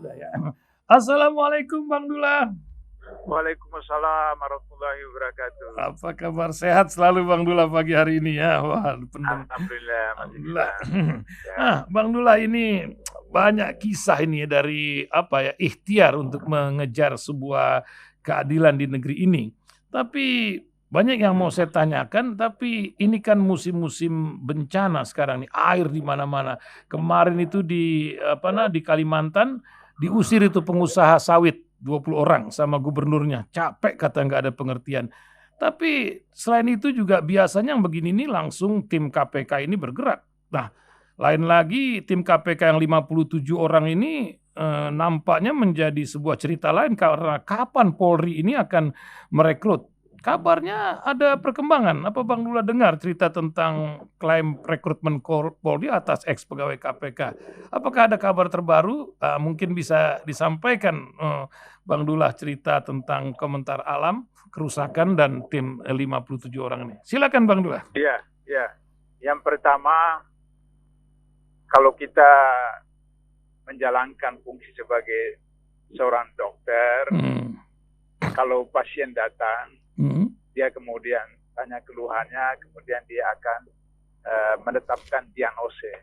ada ya. Assalamualaikum Bang Dula. Waalaikumsalam warahmatullahi wabarakatuh. Apa kabar? Sehat selalu Bang Dula pagi hari ini ya. Wah, Alhamdulillah. Alhamdulillah. Ya. Bang Dula, ini banyak kisah ini dari ikhtiar untuk mengejar sebuah keadilan di negeri ini. Tapi banyak yang mau saya tanyakan, tapi ini kan musim-musim bencana sekarang nih, air di mana-mana. Kemarin itu di Kalimantan diusir itu pengusaha sawit 20 orang sama gubernurnya. Capek kata nggak ada pengertian. Tapi selain itu juga biasanya yang begini nih langsung tim KPK ini bergerak. Nah, lain lagi tim KPK yang 57 orang ini nampaknya menjadi sebuah cerita lain karena kapan Polri ini akan merekrut. Kabarnya ada perkembangan. Apa Bang Dula dengar cerita tentang klaim rekrutmen Polri atas ex pegawai KPK? Apakah ada kabar terbaru? Mungkin bisa disampaikan Bang Dula cerita tentang komentar alam, kerusakan dan tim 57 orang ini. Silakan Bang Dula. Iya. Yang pertama, kalau kita menjalankan fungsi sebagai seorang dokter, kalau pasien datang, dia kemudian tanya keluhannya, kemudian dia akan menetapkan diagnosis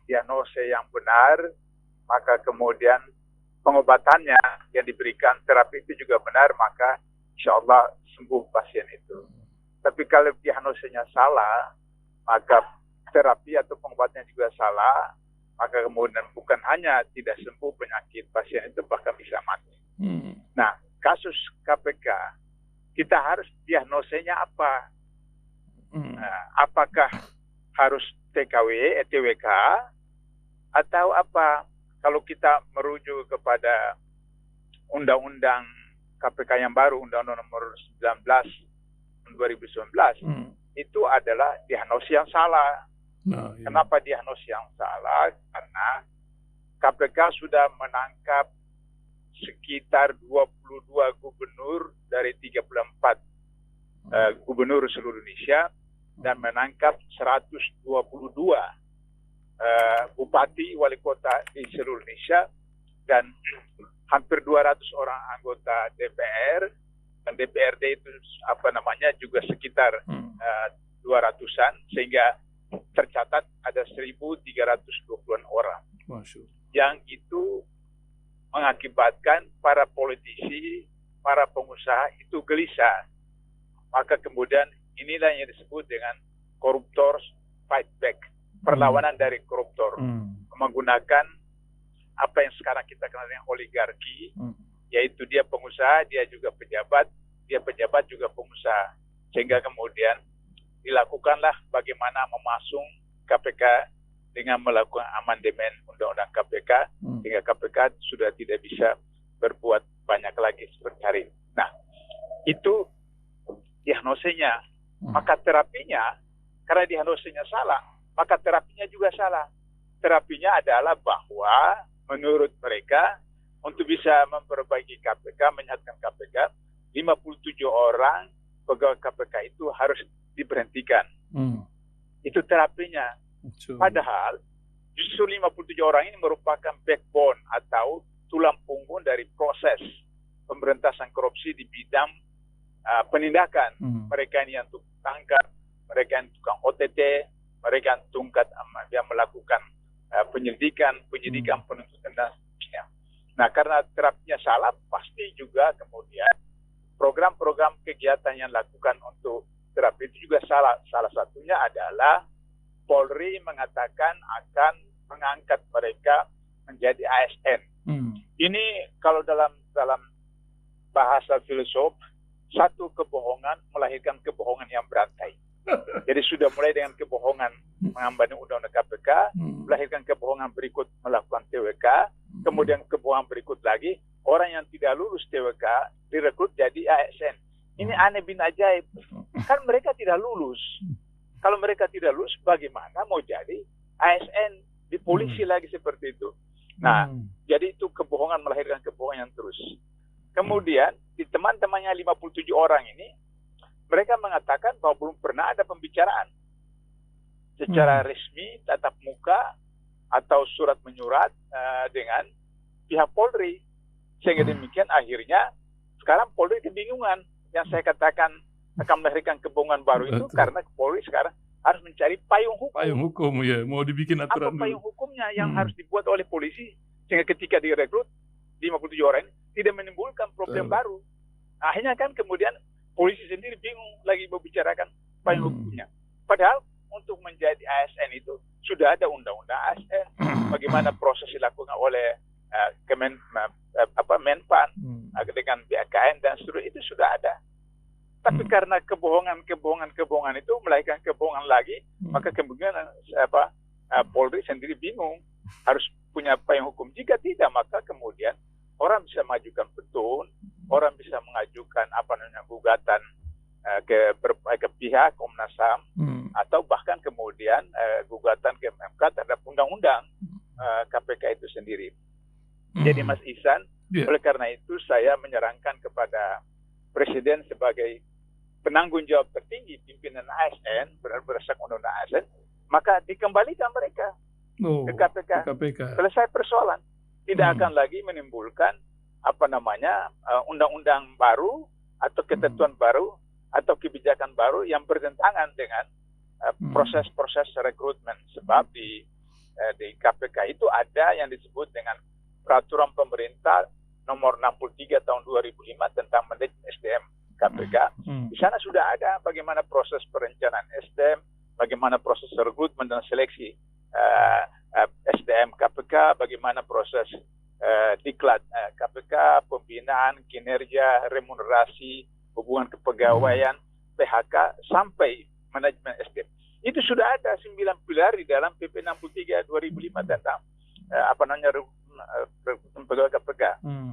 yang benar, maka kemudian pengobatannya yang diberikan, terapi itu juga benar, maka insya Allah sembuh pasien itu. Tapi kalau diagnosisnya salah, maka terapi atau pengobatannya juga salah, maka kemudian bukan hanya tidak sembuh penyakit, pasien itu bahkan bisa mati. Nah, kasus KPK, kita harus diagnosenya apa? Apakah harus TKW, TWK, atau apa? Kalau kita merujuk kepada Undang-Undang KPK yang baru, Undang-Undang nomor 19 2019, itu adalah diagnosis yang salah. Iya. Kenapa diagnosis yang salah? Karena KPK sudah menangkap sekitar 22 gubernur dari 34 gubernur seluruh Indonesia dan menangkap 122 bupati wali kota di seluruh Indonesia dan hampir 200 orang anggota DPR, dan DPRD itu juga sekitar 200-an, sehingga tercatat ada 1.320-an orang. Yang itu mengakibatkan para politisi, para pengusaha itu gelisah. Maka kemudian inilah yang disebut dengan koruptor fight back, perlawanan dari koruptor, menggunakan apa yang sekarang kita kenal dengan oligarki, yaitu dia pengusaha, dia juga pejabat, dia pejabat juga pengusaha, sehingga kemudian dilakukanlah bagaimana memasung KPK dengan melakukan amandemen Undang-Undang KPK, sehingga KPK sudah tidak bisa berbuat banyak lagi seperti hari ini. Nah, itu diagnosenya. Maka terapinya, karena diagnosenya salah, maka terapinya juga salah. Terapinya adalah bahwa menurut mereka, untuk bisa memperbaiki KPK, menyehatkan KPK, 57 orang pegawai KPK itu harus diberhentikan. Itu terapinya. Padahal justru 57 orang ini merupakan backbone atau tulang punggung dari proses pemberantasan korupsi di bidang penindakan. Mereka ini yang tukang tangkap, mereka yang tukang OTT, mereka yang melakukan penyidikan, penuntutan dan sebagainya. Nah, karena terapinya salah, pasti juga kemudian program-program kegiatan yang dilakukan untuk terapi itu juga salah. Salah satunya adalah Polri mengatakan akan mengangkat mereka menjadi ASN. Ini kalau dalam bahasa filsuf, satu kebohongan melahirkan kebohongan yang berantai. Jadi sudah mulai dengan kebohongan mengambil Undang-Undang KPK, melahirkan kebohongan berikut melakukan TWK, kemudian kebohongan berikut lagi, orang yang tidak lulus TWK direkrut jadi ASN. Ini aneh bin ajaib. Kan mereka tidak lulus. Kalau mereka tidak lulus, bagaimana mau jadi ASN di polisi lagi seperti itu? Nah, jadi itu kebohongan melahirkan kebohongan yang terus. Kemudian, di teman-temannya 57 orang ini, mereka mengatakan bahwa belum pernah ada pembicaraan secara resmi, tatap muka, atau surat menyurat dengan pihak Polri. Sehingga demikian akhirnya sekarang Polri kebingungan. Yang saya katakan akan melahirkan kebohongan baru itu karena Polri sekarang harus mencari payung hukum. Payung hukum ya, mau dibikin aturan apa payung dulu. hukumnya yang harus dibuat oleh polisi sehingga ketika direkrut 57 orang ini tidak menimbulkan problem baru. Akhirnya kan kemudian polisi sendiri bingung lagi membicarakan payung hukumnya. Padahal untuk menjadi ASN itu sudah ada undang-undang ASN. Bagaimana proses dilakukan oleh Menpan dengan BKN dan seterusnya itu sudah ada. Tapi karena kebohongan itu melahirkan kebohongan lagi, maka kemudian Polri sendiri bingung harus punya payung hukum. Jika tidak, maka kemudian orang bisa mengajukan petun, orang bisa mengajukan gugatan ke pihak Komnas HAM atau bahkan kemudian gugatan ke MK terhadap undang-undang KPK itu sendiri. Jadi Mas Ihsan, oleh karena itu saya menyarankan kepada Presiden sebagai penanggung jawab tertinggi pimpinan ASN berdasarkan undang-undang ASN, maka dikembalikan mereka ke KPK. Selesai persoalan. Tidak akan lagi menimbulkan undang-undang baru atau ketentuan baru atau kebijakan baru yang bertentangan dengan proses-proses rekrutmen. Sebab di KPK itu ada yang disebut dengan Peraturan Pemerintah Nomor 63 Tahun 2005 tentang manajemen SDM KPK. Di sana sudah ada bagaimana proses perencanaan SDM, bagaimana proses rekrutmen dan seleksi SDM KPK, bagaimana proses diklat KPK, pembinaan, kinerja, remunerasi, hubungan kepegawaian, PHK, sampai manajemen SDM. Itu sudah ada 9 pilar di dalam PP 63 2005 tentang pegawai KPK.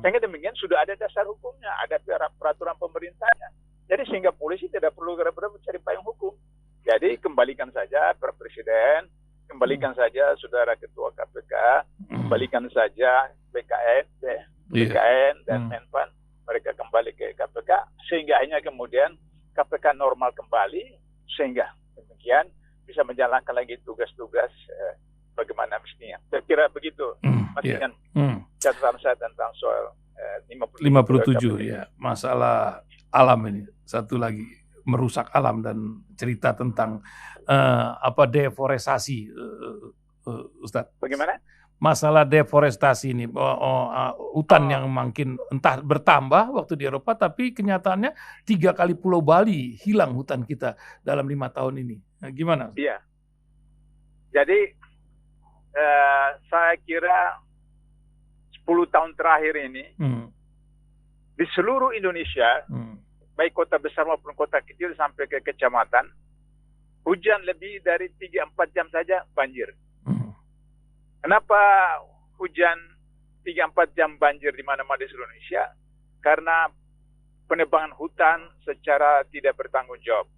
Sehingga demikian sudah ada dasar hukumnya, ada peraturan pemerintahnya. Jadi sehingga polisi tidak perlu mencari payung hukum. Jadi kembalikan saja Pak Presiden, kembalikan saja Saudara Ketua KPK, kembalikan saja BKN dan Menpan, mereka kembali ke KPK sehingga akhirnya kemudian KPK normal kembali sehingga demikian bisa menjalankan lagi tugas-tugas bagaimana mestinya. Saya kira begitu, Mas Ian. Catatan saya tentang soal 57 ya, masalah alam ini. Satu lagi, merusak alam dan cerita tentang deforestasi, Ustadz. Bagaimana? Masalah deforestasi ini, hutan yang makin entah bertambah waktu di Eropa, tapi kenyataannya 3 kali Pulau Bali hilang hutan kita dalam 5 tahun ini. Nah, gimana? Iya. Jadi saya kira 10 tahun terakhir ini di seluruh Indonesia, baik kota besar maupun kota kecil sampai ke kecamatan, hujan lebih dari 3-4 jam saja banjir. Kenapa hujan 3-4 jam banjir di mana-mana di seluruh Indonesia? Karena penebangan hutan secara tidak bertanggung jawab.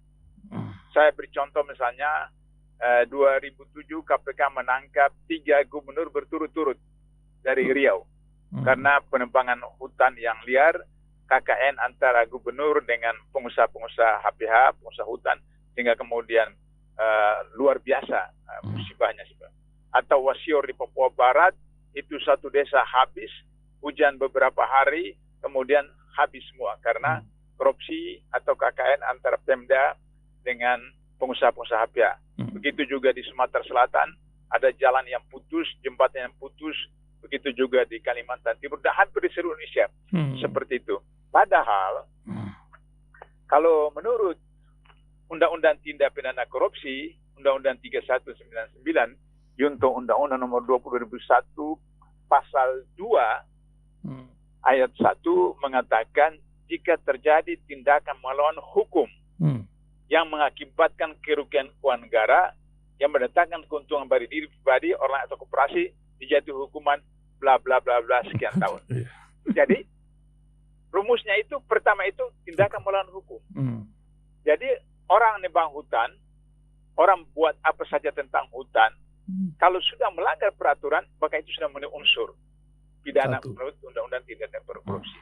Saya beri contoh misalnya 2007 KPK menangkap 3 gubernur berturut-turut dari Riau karena penebangan hutan yang liar, KKN antara gubernur dengan pengusaha-pengusaha HPH, pengusaha hutan, sehingga kemudian luar biasa musibahnya. Atau Wasior di Papua Barat, itu satu desa habis, hujan beberapa hari, kemudian habis semua karena korupsi atau KKN antara Pemda dengan pengusaha-pengusaha HPH. Begitu juga di Sumatera Selatan, ada jalan yang putus, jembatan yang putus, begitu juga di Kalimantan Timur, dan hampir di seluruh Indonesia. Seperti itu. Padahal, kalau menurut Undang-Undang Tindak Pidana Korupsi, Undang-Undang 3199, Junto Undang-Undang Nomor 20 2001, Pasal 2, Ayat 1 mengatakan, jika terjadi tindakan melawan hukum yang mengakibatkan kerugian keuangan negara, yang mendatangkan keuntungan bagi diri pribadi, orang atau koperasi, dijatuhi hukuman bla bla bla bla sekian tahun. Jadi rumusnya itu pertama itu tindakan melawan hukum. Jadi orang nebang hutan, orang buat apa saja tentang hutan, kalau sudah melanggar peraturan, maka itu sudah memenuhi unsur pidana menurut Undang-Undang Tindak Pidana Korupsi.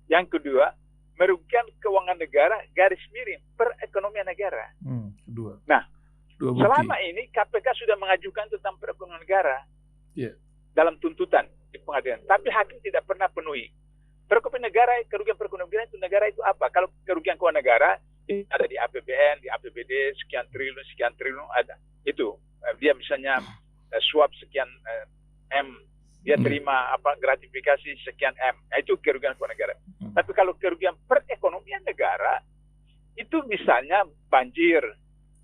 Yang kedua, merugikan keuangan negara garis miring perekonomian negara. Kedua. Nah, selama ini KPK sudah mengajukan tentang perekonomian negara dalam tuntutan. di pengadilan. Tapi hakim tidak pernah penuhi. Kerugian negara itu negara itu apa? Kalau kerugian keuangan negara itu ada di APBN, di APBD sekian triliun ada. Itu dia misalnya suap sekian M, dia terima gratifikasi sekian M. Nah, itu kerugian keuangan negara. Tapi kalau kerugian perekonomian negara itu misalnya banjir,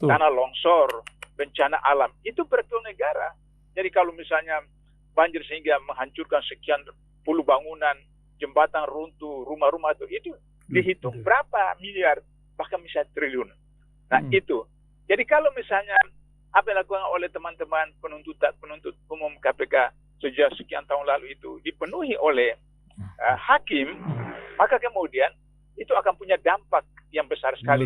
tanah longsor, bencana alam, itu perekonomian negara. Jadi kalau misalnya banjir sehingga menghancurkan sekian puluh bangunan, jembatan runtuh, rumah-rumah itu dihitung berapa miliar, bahkan misalnya triliun. Nah itu. Jadi kalau misalnya apa yang dilakukan oleh teman-teman penuntut umum KPK sejak sekian tahun lalu itu dipenuhi oleh hakim, maka kemudian itu akan punya dampak yang besar sekali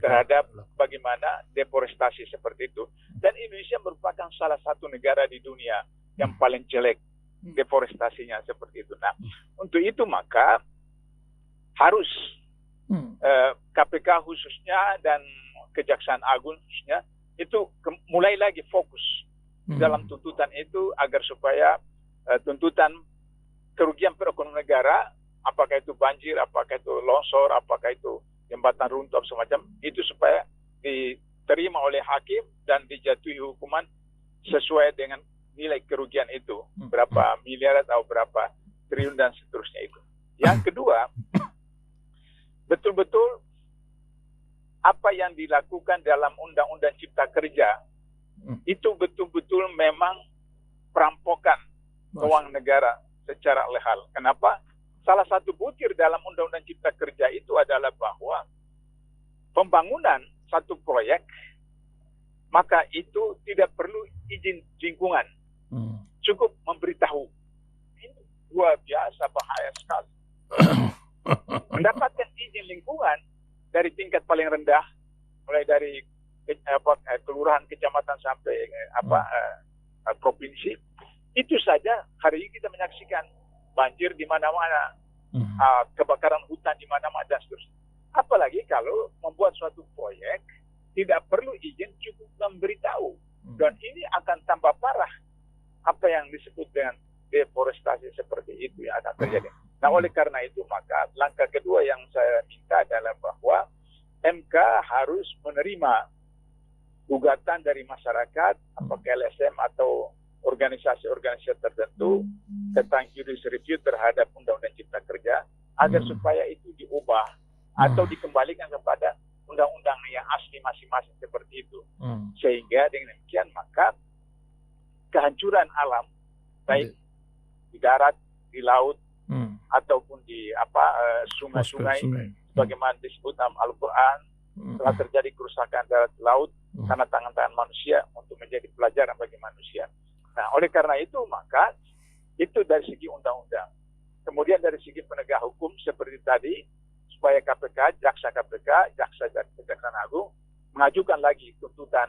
terhadap bagaimana deforestasi seperti itu. Dan Indonesia merupakan salah satu negara di dunia yang paling jelek deforestasinya seperti itu. Nah, untuk itu maka harus KPK khususnya dan Kejaksaan Agung khususnya itu mulai lagi fokus dalam tuntutan itu agar supaya tuntutan kerugian perekonomian negara, apakah itu banjir, apakah itu longsor, apakah itu jembatan runtuh semacam itu, supaya diterima oleh hakim dan dijatuhi hukuman sesuai dengan nilai kerugian itu, berapa miliar atau berapa triliun dan seterusnya itu. Yang kedua, betul-betul apa yang dilakukan dalam Undang-Undang Cipta Kerja itu betul-betul memang perampokan keuangan negara secara legal. Kenapa? Salah satu butir dalam Undang-Undang Cipta Kerja itu adalah bahwa pembangunan satu proyek maka itu tidak perlu izin lingkungan. Cukup memberitahu. Ini luar biasa bahaya sekali. Mendapatkan izin lingkungan dari tingkat paling rendah, mulai dari kelurahan, kecamatan sampai provinsi, itu saja hari ini kita menyaksikan banjir di mana-mana, kebakaran hutan di mana-mana dan seterusnya. Apalagi kalau membuat suatu proyek tidak perlu izin, cukup memberitahu. Dan ini akan tambah parah apa yang disebut dengan deforestasi seperti itu yang akan terjadi. Nah, oleh karena itu maka langkah kedua yang saya minta adalah bahwa MK harus menerima gugatan dari masyarakat, apakah LSM atau organisasi-organisasi tertentu tentang judicial review terhadap Undang-Undang Cipta Kerja agar supaya itu diubah atau dikembalikan kepada undang-undang yang asli masing-masing seperti itu. Sehingga dengan demikian maka kehancuran alam baik di darat, di laut ataupun di sungai-sungai sebagaimana disebut dalam Al-Quran, telah terjadi kerusakan darat laut karena tangan-tangan manusia untuk menjadi pelajaran bagi manusia. Nah, oleh karena itu maka itu dari segi undang-undang. Kemudian dari segi penegak hukum seperti tadi, supaya KPK, jaksa KPK, jaksa dan Kejaksaan Agung mengajukan lagi tuntutan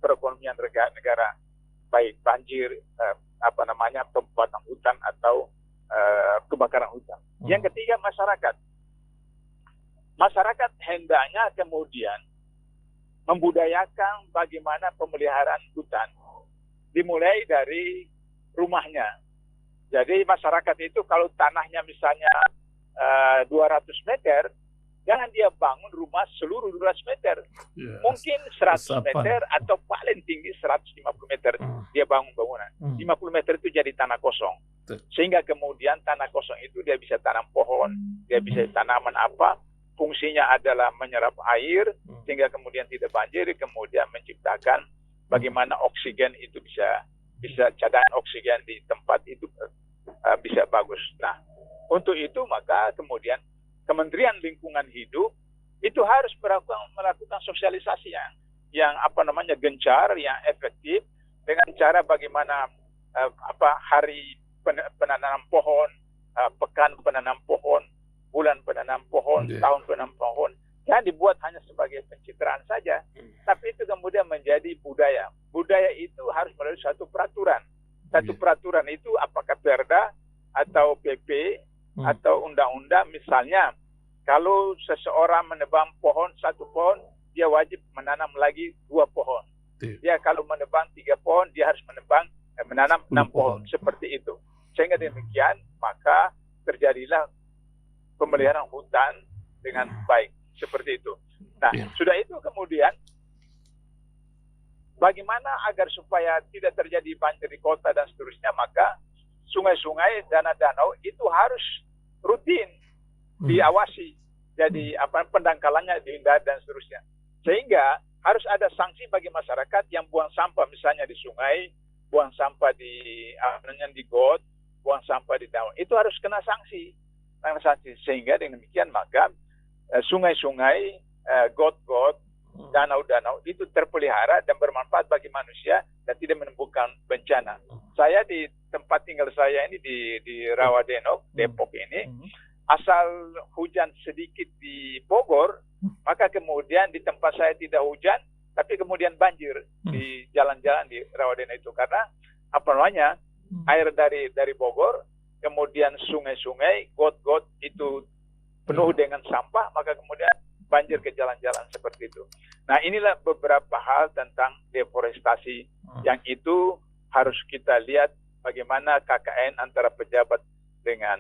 perekonomian negara, baik banjir, pembakaran hutan atau kebakaran hutan. Yang ketiga, masyarakat. Masyarakat hendaknya kemudian membudayakan bagaimana pemeliharaan hutan dimulai dari rumahnya. Jadi masyarakat itu kalau tanahnya misalnya 200 meter, jangan dia bangun rumah seluruh 200 meter. Mungkin 100 meter atau paling tinggi 150 meter dia bangun bangunan. 50 meter itu jadi tanah kosong. Sehingga kemudian tanah kosong itu dia bisa tanam pohon, dia bisa tanaman apa, fungsinya adalah menyerap air sehingga kemudian tidak banjir, kemudian menciptakan bagaimana oksigen itu bisa cadangan oksigen di tempat itu bisa bagus. Nah, untuk itu maka kemudian Kementerian Lingkungan Hidup itu harus melakukan sosialisasi yang gencar, yang efektif dengan cara bagaimana hari penanam pohon, pekan penanam pohon, bulan penanam pohon, tahun penanam pohon. Jangan dibuat hanya sebagai pencitraan saja, tapi itu kemudian menjadi budaya. Budaya itu harus melalui satu peraturan. Satu peraturan itu apakah Perda atau PP atau undang-undang, misalnya kalau seseorang menebang satu pohon, dia wajib menanam lagi 2 pohon. Dia kalau menebang 3 pohon, dia harus menanam 6 pohon. Seperti itu. Sehingga demikian maka terjadilah pemeliharaan hutan dengan baik seperti itu. Nah, sudah itu kemudian bagaimana agar supaya tidak terjadi banjir di kota dan seterusnya, maka sungai-sungai, danau-danau itu harus rutin diawasi. Jadi pendangkalannya dihindari dan seterusnya. Sehingga harus ada sanksi bagi masyarakat yang buang sampah misalnya di sungai, buang sampah di got, buang sampah di danau. Itu harus kena sanksi. Sehingga dengan demikian maka sungai-sungai, got-got, danau-danau itu terpelihara dan bermanfaat bagi manusia dan tidak menimbulkan bencana. Saya di tempat tinggal saya ini di Rawadenok, Depok ini, asal hujan sedikit di Bogor, maka kemudian di tempat saya tidak hujan, tapi kemudian banjir di jalan-jalan di Rawadenok itu karena air dari Bogor, kemudian sungai-sungai, got-got itu penuh dengan sampah, maka kemudian banjir ke jalan-jalan seperti itu. Nah, inilah beberapa hal tentang deforestasi yang itu harus kita lihat bagaimana KKN antara pejabat dengan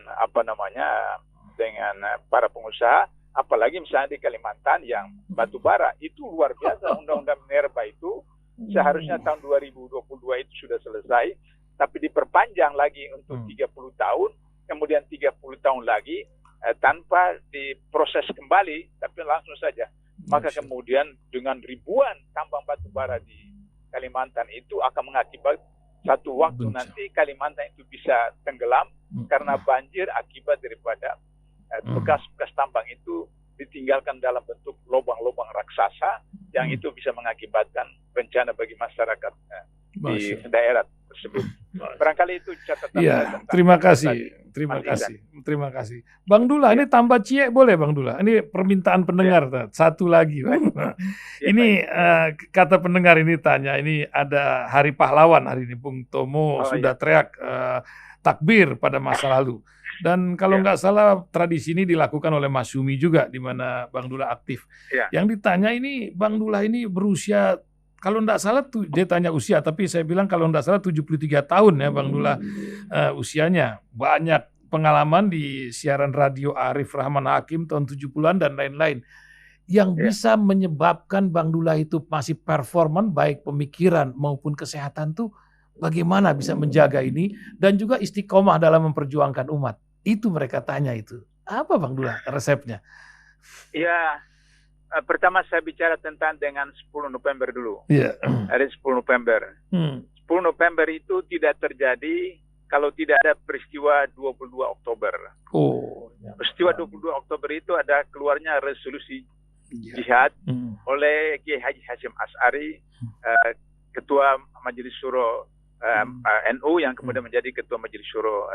dengan para pengusaha, apalagi misalnya di Kalimantan yang batu bara itu luar biasa. Undang-undang Minerba itu seharusnya tahun 2022 itu sudah selesai, tapi diperpanjang lagi untuk 30 tahun, kemudian 30 tahun lagi tanpa diproses kembali, tapi langsung saja. Maka kemudian dengan ribuan tambang batu bara di Kalimantan itu akan mengakibat satu waktu nanti Kalimantan itu bisa tenggelam karena banjir akibat daripada bekas-bekas tambang itu ditinggalkan dalam bentuk lubang-lubang raksasa yang itu bisa mengakibatkan bencana bagi masyarakat di daerah tersebut. Barangkali itu catatan. Iya, terima kasih. Bang Dullah, ini tambah cie boleh Bang Dullah? Ini permintaan pendengar, satu lagi. Ini kata pendengar ini tanya, ini ada Hari Pahlawan hari ini, Bung Tomo sudah teriak takbir pada masa lalu. Dan kalau nggak salah tradisi ini dilakukan oleh Mas Sumi juga, di mana Bang Dullah aktif. Yang ditanya ini, Bang Dullah ini berusia, kalau nggak salah dia tanya usia, tapi saya bilang kalau nggak salah 73 tahun ya Bang Dullah usianya. Banyak pengalaman di siaran radio Arif Rahman Hakim tahun 70-an dan lain-lain. Yang bisa menyebabkan Bang Dullah itu masih performan baik pemikiran maupun kesehatan tuh bagaimana bisa menjaga ini dan juga istiqomah dalam memperjuangkan umat. Itu mereka tanya itu. Apa Bang Dullah resepnya? Ya, pertama saya bicara tentang dengan 10 November dulu. Hari 10 November. 10 November itu tidak terjadi kalau tidak ada peristiwa 22 Oktober. Peristiwa 22 Oktober itu ada keluarnya resolusi jihad oleh Kiai Haji Hasyim Asy'ari, Ketua Majelis Syuro NU yang kemudian menjadi Ketua Majelis Syuro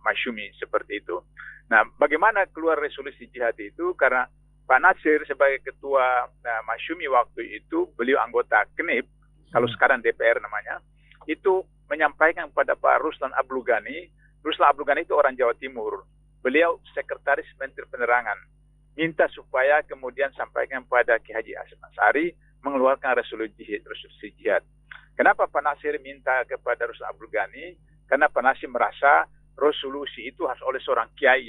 Masyumi seperti itu. Nah, bagaimana keluar resolusi jihad itu? Karena Pak Nasir sebagai Ketua Masyumi waktu itu, beliau anggota KNIP, kalau sekarang DPR namanya, itu menyampaikan kepada Pak Ruslan Abdul Ghani. Ruslan Abdul Ghani itu orang Jawa Timur. Beliau Sekretaris Menteri Penerangan. Minta supaya kemudian sampaikan pada Kiai Haji Hasyim Asy'ari mengeluarkan resolusi jihad. Kenapa Pak Nasir minta kepada Ruslan Abdul Ghani? Karena Pak Nasir merasa resolusi itu harus oleh seorang kiai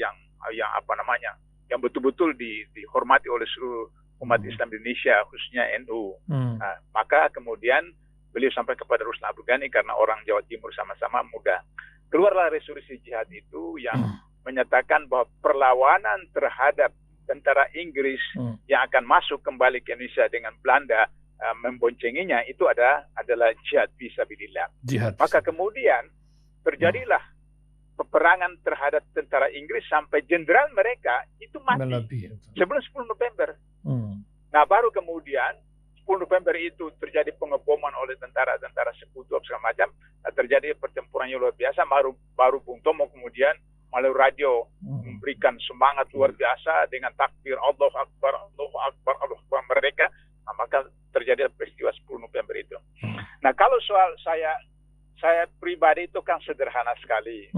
yang betul-betul dihormati oleh seluruh umat Islam Indonesia, khususnya NU. Nah, maka kemudian beliau sampai kepada Ruslan Abdul Ghani karena orang Jawa Timur sama-sama muda. Keluarlah resolusi jihad itu yang menyatakan bahwa perlawanan terhadap tentara Inggris yang akan masuk kembali ke Indonesia dengan Belanda memboncenginya itu adalah jihad fisabilillah. Maka kemudian terjadilah peperangan terhadap tentara Inggris sampai jenderal mereka itu mati sebelum 10 November. Nah, baru kemudian 10 November itu terjadi pengeboman oleh tentara-tentara sekutu segala macam. Nah, terjadi pertempuran yang luar biasa. Baru Bung Tomo kemudian melalui radio memberikan semangat luar biasa dengan takbir Allahu Akbar, Allahu Akbar, Allahu Akbar mereka. Nah, maka terjadi peristiwa 10 November itu. Nah, kalau soal saya pribadi itu kan sederhana sekali.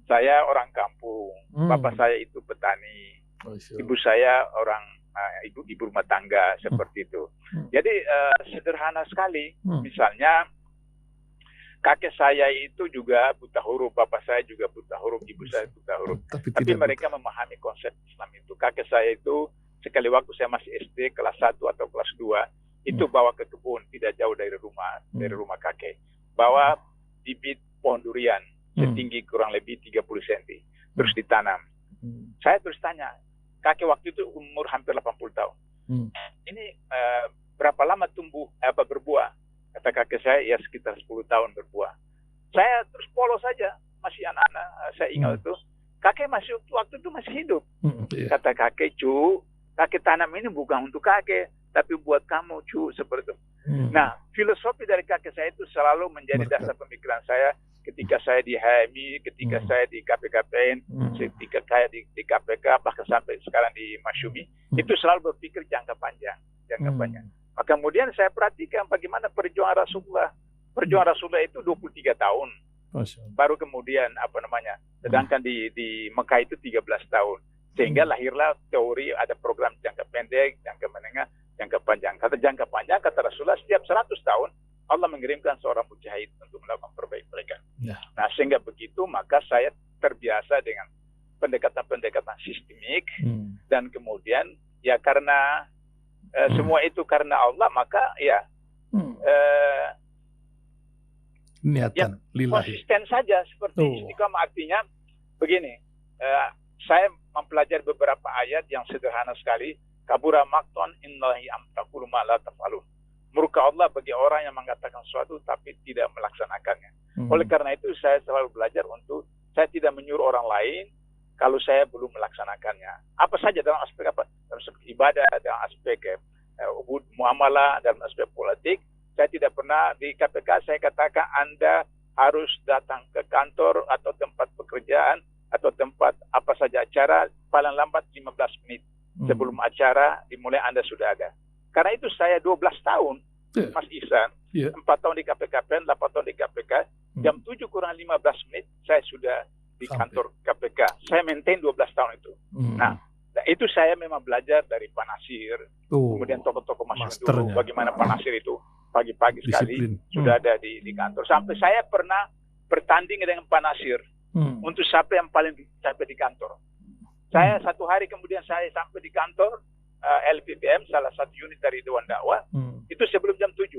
Saya orang kampung, bapak saya itu petani, ibu saya orang ibu rumah tangga seperti itu. Jadi sederhana sekali. Misalnya kakek saya itu juga buta huruf, bapak saya juga buta huruf, ibu saya buta huruf. Tapi mereka memahami konsep Islam itu. Kakek saya itu sekali waktu saya masih SD kelas 1 atau kelas 2 itu bawa ke kebun tidak jauh dari rumah kakek. Bawa bibit pohon durian setinggi kurang lebih 30 cm terus ditanam. Saya terus tanya, kakek waktu itu umur hampir 80 tahun. Ini berapa lama tumbuh berbuah? Kata kakek saya, ya sekitar 10 tahun berbuah. Saya terus polos saja, masih anak-anak, saya ingat itu. Kakek waktu itu masih hidup. Kata kakek, kakek tanam ini bukan untuk kakek, tapi buat kamu, seperti itu. Nah, filosofi dari kakek saya itu selalu menjadi dasar pemikiran saya ketika saya di HMI, ketika saya di KPKPN, ketika saya di KPK, bahkan sampai sekarang di Masyumi, itu selalu berpikir jangka panjang. Maka kemudian saya perhatikan bagaimana perjuangan Rasulullah. Perjuangan Rasulullah itu 23 tahun. Baru kemudian sedangkan di Mekah itu 13 tahun. Sehingga lahirlah teori ada program jangka pendek, jangka menengah, jangka panjang. Kata jangka panjang, kata Rasulullah, setiap 100 tahun Allah mengirimkan seorang mujahid untuk melakukan perbaikan. Nah, sehingga begitu maka saya terbiasa dengan pendekatan-pendekatan sistemik dan kemudian ya karena semua itu karena Allah, maka niatan lillahi. Konsisten saja seperti istiqamah. Artinya begini, saya mempelajari beberapa ayat yang sederhana sekali. Kabura maqtan innallahi amtaqulu ma la taf'alun. Murka Allah bagi orang yang mengatakan sesuatu tapi tidak melaksanakannya. Oleh karena itu saya selalu belajar untuk saya tidak menyuruh orang lain kalau saya belum melaksanakannya. Apa saja dalam aspek apa? Dalam aspek ibadah, dalam aspek muamalah, dalam aspek politik. Saya tidak pernah di KPK saya katakan Anda harus datang ke kantor atau tempat pekerjaan atau tempat apa saja acara paling lambat 15 menit sebelum acara dimulai Anda sudah ada. Karena itu saya 12 tahun, Mas Ihsan, 4 tahun di KPKPN, 8 tahun di KPK, jam 7 kurang 15 menit saya sudah di kantor KPK. Saya maintain 12 tahun itu. Nah, itu saya memang belajar dari Pak Nasir, kemudian tokoh-tokoh masyarakat dulu, bagaimana Pak Nasir itu pagi-pagi sekali sudah ada di kantor. Sampai saya pernah bertanding dengan Pak Nasir untuk siapa yang paling sampai di kantor. Saya satu hari kemudian saya sampai di kantor LPPM, salah satu unit dari Dewan Dakwah, itu sebelum jam 7.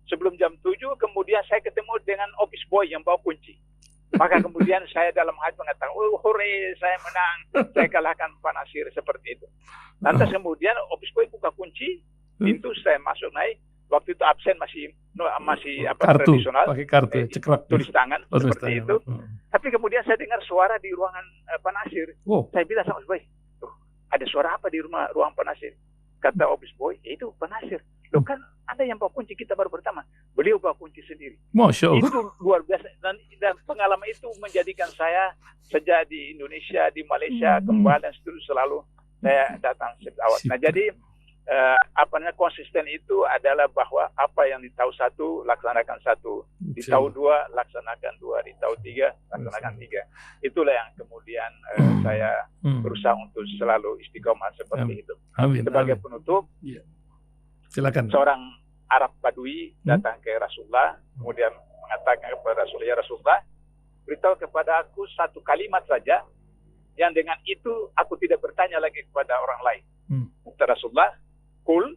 Sebelum jam 7 kemudian saya ketemu dengan office boy yang bawa kunci. Maka kemudian saya dalam hati mengatakan, hore, saya menang, saya kalahkan Pak Nasir, seperti itu. Lantas kemudian office boy buka kunci, pintu saya masuk naik. Waktu itu absen masih kartu, tradisional, pakai kartu, cekrek, tulis tangan, seperti itu. Tapi kemudian saya dengar suara di ruangan Pak Nasir. Saya bilang sama office boy, ada suara apa di ruang Pak Nasir? Kata office boy, itu Pak Nasir. Loh kan Anda yang bawa kunci, kita baru pertama. Beliau bawa kunci sendiri. Masya Allah. Itu luar biasa. Dan pengalaman itu menjadikan saya sejak di Indonesia, di Malaysia, kembali dan seterusnya selalu saya datang awal. Nah jadi konsisten itu adalah bahwa apa yang di tahun 1 laksanakan 1, di tahun 2 laksanakan 2, di tahun 3 laksanakan 3. Itulah yang kemudian saya berusaha untuk selalu istiqomah seperti itu. Sebagai penutup, silakan. Seorang Arab Badui datang ke Rasulullah, kemudian mengatakan kepada Rasulullah, ya Rasulullah, beritahu kepada aku satu kalimat saja, yang dengan itu aku tidak bertanya lagi kepada orang lain. Kata Rasulullah, Qul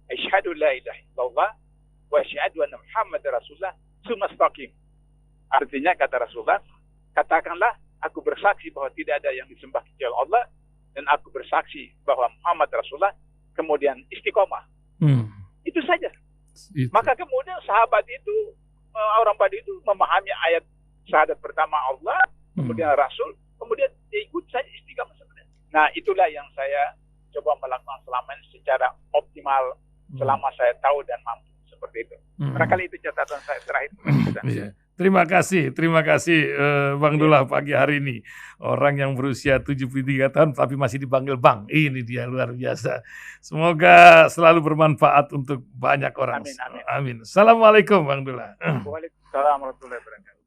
asyhadu la ilaha illallah wa asyhadu anna Muhammadar Rasulullah tsumma istaqim. Artinya kata Rasulullah, katakanlah aku bersaksi bahwa tidak ada yang disembah kecuali Allah dan aku bersaksi bahwa Muhammad Rasulullah, kemudian istiqomah. Itu saja. Maka kemudian sahabat itu, orang Badui itu memahami ayat syahadat pertama Allah, kemudian Rasul, kemudian ikut saja istiqomah sebenarnya. Nah, itulah yang saya coba melakukan selama ini secara optimal selama saya tahu dan mampu seperti itu. Barangkali itu catatan saya terakhir. Terima kasih Bang Dullah pagi hari ini. Orang yang berusia 73 tahun tapi masih dipanggil Bang. Ini dia luar biasa. Semoga selalu bermanfaat untuk banyak orang. Amin. Amin. Assalamualaikum Bang Dullah. Waalaikumsalam warahmatullahi wabarakatuh.